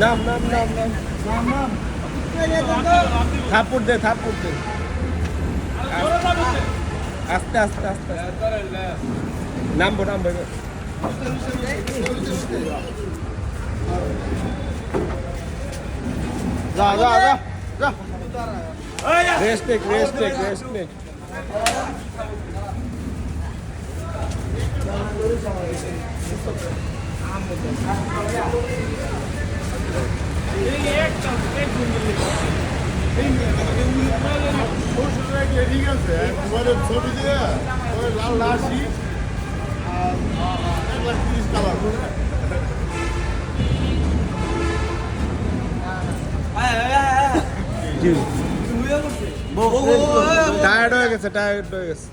নাম নাম নাম নাম থাপ্পড় দে থাপ্পড় দে আস্তে আস্তে আস্তে নামবো নামবো যা যা যা যা rest take rest take rest take ঠিক আছে তোমাদের ছবি দিয়ে লাল লাশি আর 1,30,000 কালার টায়ার্ড হয়ে গেছে টায়ার্ড হয়ে গেছে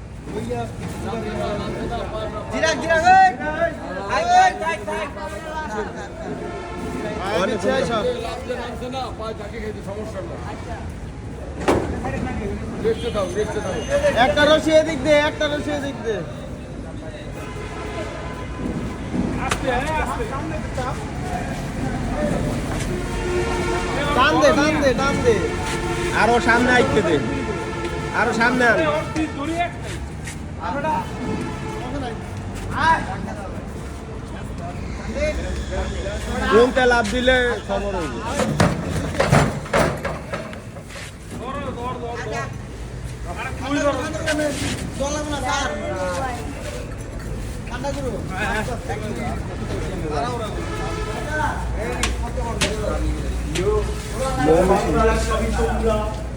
একটা রশি এদিক দে একটা রশি এদিক দে টান দে টান দে টান দে আরো সামনে আইতে দে আরো সামনে আন কোনটা লাভ দিলে খবর হইবে ঠান্ডা